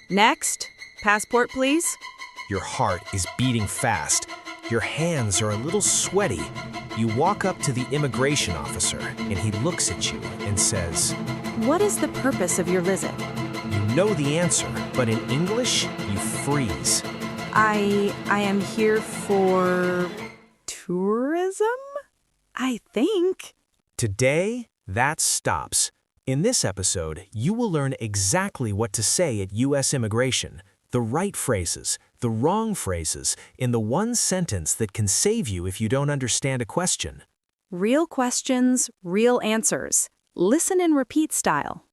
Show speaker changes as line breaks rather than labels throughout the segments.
Next. Passport, please.
Your heart is beating fast. Your hands are a little sweaty. You walk up to the immigration officer, and he looks at you and says,
What is the purpose of your visit?
You know the answer, but in English, you freeze.
I am here for tourism? I think.
Today, that stops. In this episode, you will learn exactly what to say at U.S. immigration, the right phrases, the wrong phrases, in the one sentence that can save you if you don't understand a question.
Real questions, real answers. Listen and repeat style.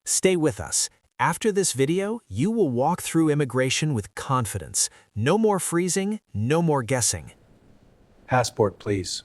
Stay with us. After this video, you will walk through immigration with confidence. No more freezing, no more guessing.
Passport, please.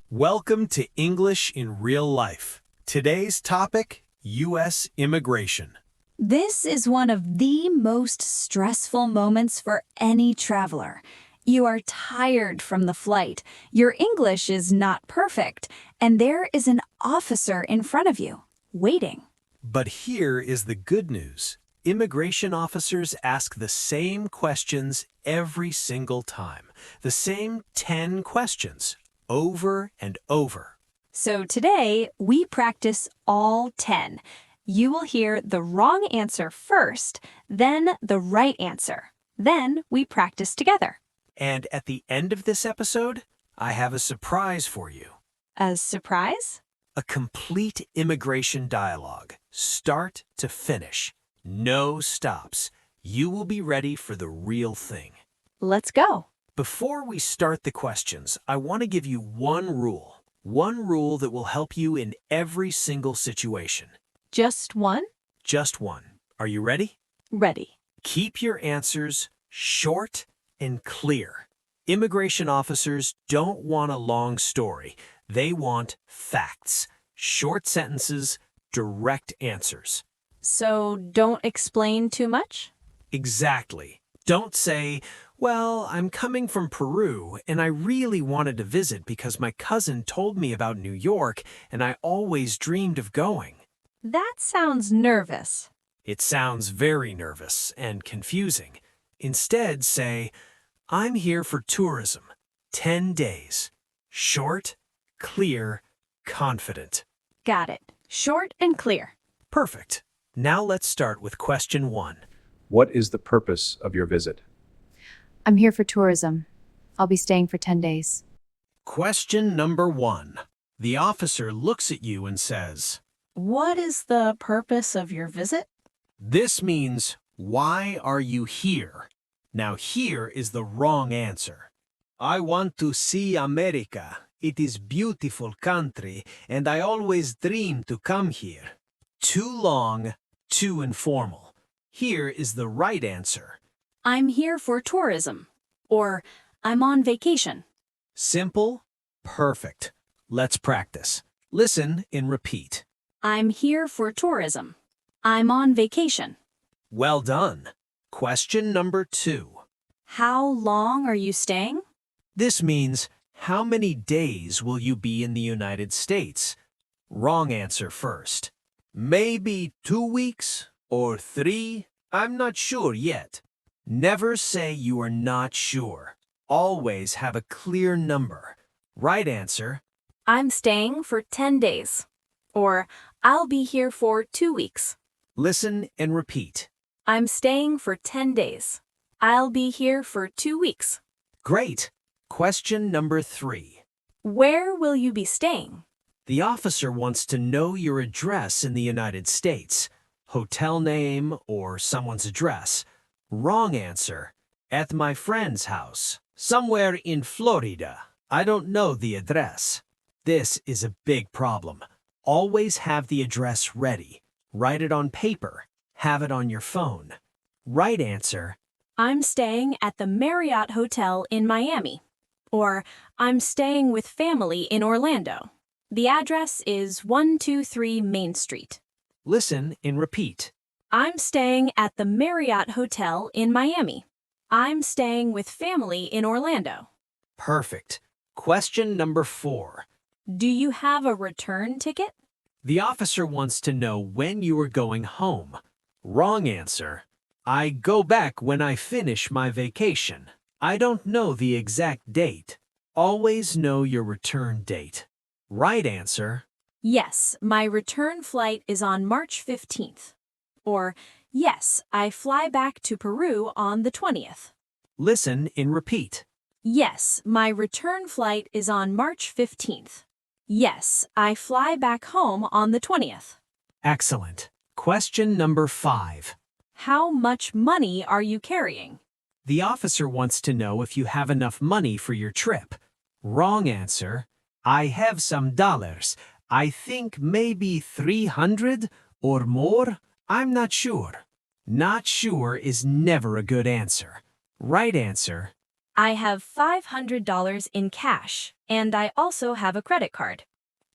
Welcome to English in Real Life. Today's topic, U.S. immigration.
This is one of the most stressful moments for any traveler. You are tired from the flight, your English is not perfect, and there is an officer in front of you, waiting.
But here is the good news. Immigration officers ask the same questions every single time. The same 10 questions, over and over.
So today, we practice all 10. You will hear the wrong answer first, then the right answer. Then we practice together.
And at the end of this episode, I have a surprise for you.
A surprise?
A complete immigration dialogue, start to finish. No stops. You will be ready for the real thing.
Let's go.
Before we start the questions, I want to give you one rule that will help you in every single situation.
Just one?
Just one. Are you ready?
Ready.
Keep your answers short and clear. Immigration officers don't want a long story. They want facts, short sentences, direct answers.
So don't explain too much?
Exactly. Don't say, well, I'm coming from Peru and I really wanted to visit because my cousin told me about New York and I always dreamed of going.
That sounds nervous.
It sounds very nervous and confusing. Instead, say, I'm here for tourism. 10 days. Short, clear, confident.
Got it. Short and clear.
Perfect. Now let's start with question 1.
What is the purpose of your visit?
I'm here for tourism. I'll be staying for 10 days.
Question number 1. The officer looks at you and says,
What is the purpose of your visit?
This means, why are you here? Now here is the wrong answer. I want to see America. It is beautiful country and I always dream to come here. Too long, too informal. Here is the right answer.
I'm here for tourism. Or, I'm on vacation.
Simple, perfect. Let's practice. Listen and repeat.
I'm here for tourism. I'm on vacation.
Well done. Question number 2.
How long are you staying?
This means, how many days will you be in the United States? Wrong answer first. Maybe 2 weeks or 3? I'm not sure yet. Never say you are not sure. Always have a clear number. Right answer.
I'm staying for 10 days. Or, I'll be here for 2 weeks.
Listen and repeat.
I'm staying for 10 days. I'll be here for 2 weeks.
Great. Question number 3.
Where will you be staying?
The officer wants to know your address in the United States. Hotel name or someone's address. Wrong answer. At my friend's house. Somewhere in Florida. I don't know the address. This is a big problem. Always have the address ready. Write it on paper. Have it on your phone. Right answer.
I'm staying at the Marriott Hotel in Miami. Or, I'm staying with family in Orlando. The address is 123 Main Street.
Listen and repeat.
I'm staying at the Marriott Hotel in Miami. I'm staying with family in Orlando.
Perfect. Question number 4.
Do you have a return ticket?
The officer wants to know when you are going home. Wrong answer. I go back when I finish my vacation. I don't know the exact date. Always know your return date. Right answer.
Yes, my return flight is on March 15th. Or, yes, I fly back to Peru on the 20th.
Listen and repeat.
Yes, my return flight is on March 15th. Yes, I fly back home on the 20th.
Excellent. Question number 5.
How much money are you carrying?
The officer wants to know if you have enough money for your trip. Wrong answer. I have some dollars. I think maybe 300 or more. I'm not sure. Not sure is never a good answer. Right answer.
I have $500 in cash, and I also have a credit card.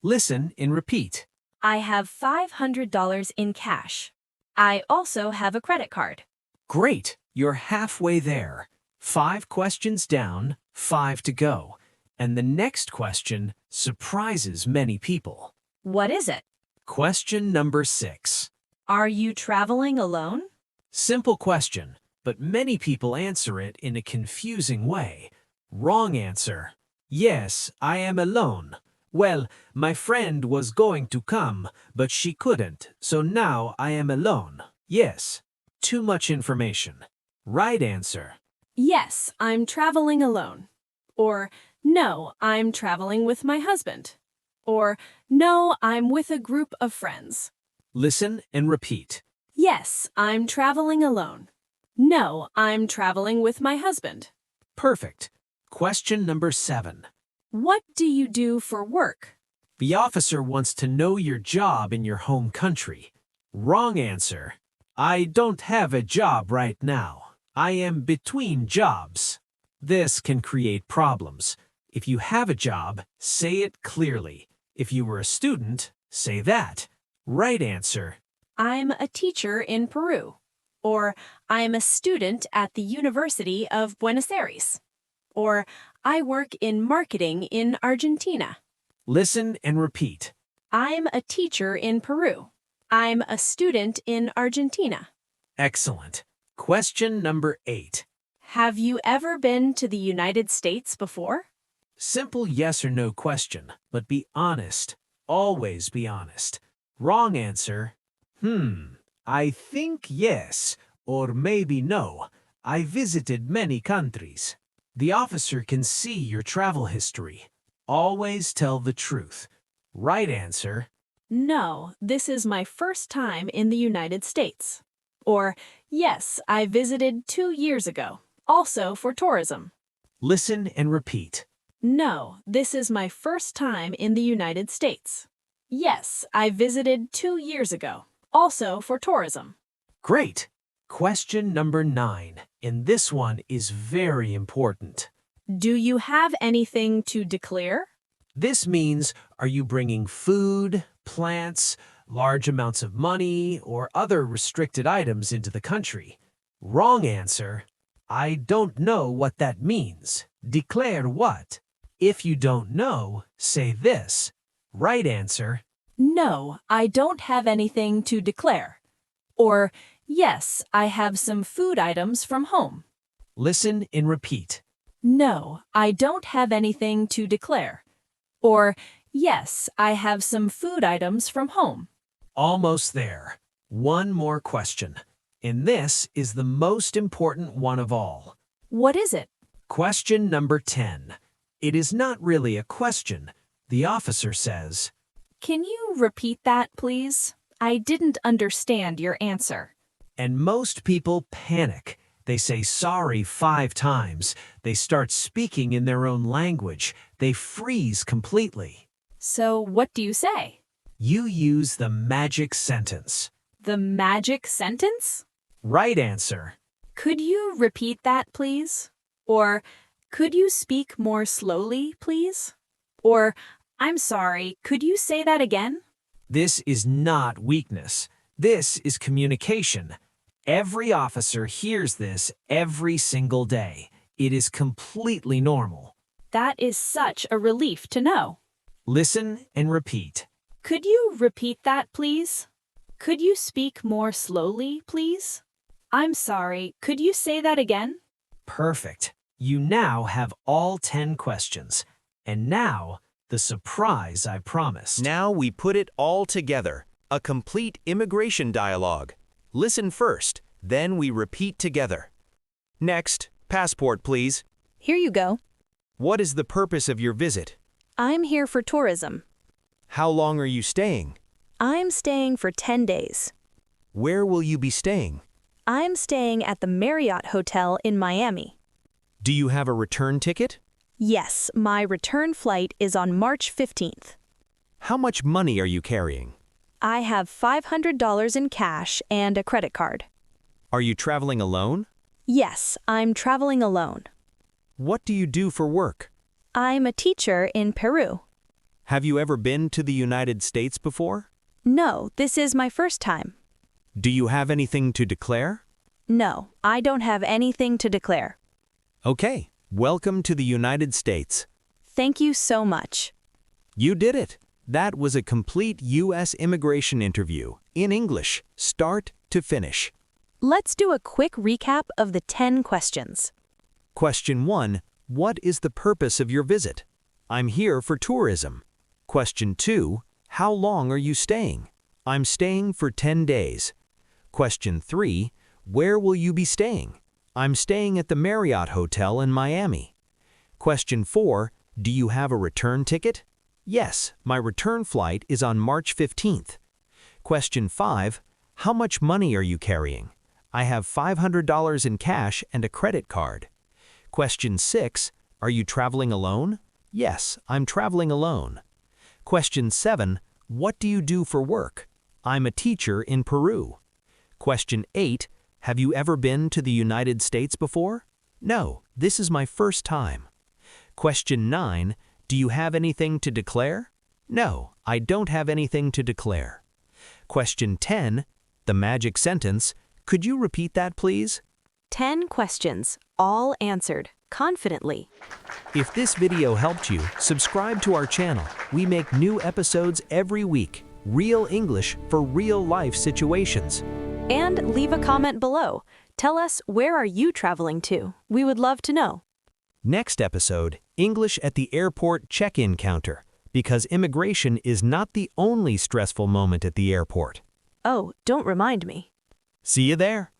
Listen and repeat.
I have $500 in cash. I also have a credit card.
Great, you're halfway there. 5 questions down, 5 to go. And the next question surprises many people.
What is it?
Question number 6.
Are you traveling alone?
Simple question, but many people answer it in a confusing way. Wrong answer. Yes, I am alone. Well, my friend was going to come, but she couldn't, so now I am alone. Yes. Too much information. Right answer.
Yes, I'm traveling alone. Or, no, I'm traveling with my husband. Or, no, I'm with a group of friends.
Listen and repeat.
Yes, I'm traveling alone. No, I'm traveling with my husband.
Perfect. Question number 7.
What do you do for work?
The officer wants to know your job in your home country. Wrong answer. I don't have a job right now. I am between jobs. This can create problems. If you have a job, say it clearly. If you were a student, say that. Right answer.
I'm a teacher in Peru. Or, I'm a student at the University of Buenos Aires. Or, I work in marketing in Argentina.
Listen and repeat.
I'm a teacher in Peru. I'm a student in Argentina.
Excellent. Question number 8.
Have you ever been to the United States before?
Simple yes or no question, but be honest. Always be honest. Wrong answer. I think yes, or maybe no. I visited many countries. The officer can see your travel history. Always tell the truth. Right answer.
No, this is my first time in the United States. Or, yes, I visited 2 years ago, also for tourism.
Listen and repeat.
No, this is my first time in the United States. Yes, I visited 2 years ago, also for tourism.
Great. Question number 9, and this one is very important.
Do you have anything to declare?
This means, are you bringing food, plants, large amounts of money, or other restricted items into the country? Wrong answer. I don't know what that means. Declare what? If you don't know, say this. Right answer.
No, I don't have anything to declare. Or, yes, I have some food items from home.
Listen and repeat.
No, I don't have anything to declare. Or, yes, I have some food items from home.
Almost there. One more question. And this is the most important one of all.
What is it?
Question number 10. It is not really a question. The officer says,
Can you repeat that, please? I didn't understand your answer.
and most people panic. They say sorry 5 times. They start speaking in their own language. They freeze completely.
So what do you say?
You use the magic sentence.
The magic sentence?
Right answer.
Could you repeat that, please? Or, could you speak more slowly, please? Or, I'm sorry, could you say that again?
This is not weakness. This is communication. Every officer hears this every single day. It is completely normal.
That is such a relief to know.
Listen and repeat.
Could you repeat that, please? Could you speak more slowly, please? I'm sorry, could you say that again?
Perfect. You now have all 10 questions. And now, the surprise I promised.
Now we put it all together, a complete immigration dialogue. Listen first, then we repeat together. Next, passport please.
Here you go.
What is the purpose of your visit?
I'm here for tourism.
How long are you staying?
I'm staying for 10 days.
Where will you be staying?
I'm staying at the Marriott Hotel in Miami.
Do you have a return ticket?
Yes, my return flight is on March 15th.
How much money are you carrying?
I have $500 in cash and a credit card.
Are you traveling alone?
Yes, I'm traveling alone.
What do you do for work?
I'm a teacher in Peru.
Have you ever been to the United States before?
No, this is my first time.
Do you have anything to declare?
No, I don't have anything to declare.
Okay, welcome to the United States.
Thank you so much.
You did it. That was a complete U.S. immigration interview, in English, start to finish.
Let's do a quick recap of the 10 questions.
Question 1. What is the purpose of your visit? I'm here for tourism. Question 2. How long are you staying? I'm staying for 10 days. Question 3. Where will you be staying? I'm staying at the Marriott Hotel in Miami. Question 4. Do you have a return ticket? Yes, my return flight is on March 15th. Question 5. How much money are you carrying? I have $500 in cash and a credit card. Question 6. Are you traveling alone? Yes, I'm traveling alone. Question 7. What do you do for work? I'm a teacher in Peru. Question 8. Have you ever been to the United States before? No, this is my first time. Question 9. Do you have anything to declare? No, I don't have anything to declare. Question 10. The magic sentence. Could you repeat that, please?
10 questions, all answered, confidently.
If this video helped you, subscribe to our channel. We make new episodes every week. Real English for real-life situations.
And leave a comment below. Tell us, where are you traveling to? We would love to know.
Next episode, English at the airport check-in counter, because immigration is not the only stressful moment at the airport.
Oh, don't remind me.
See you there.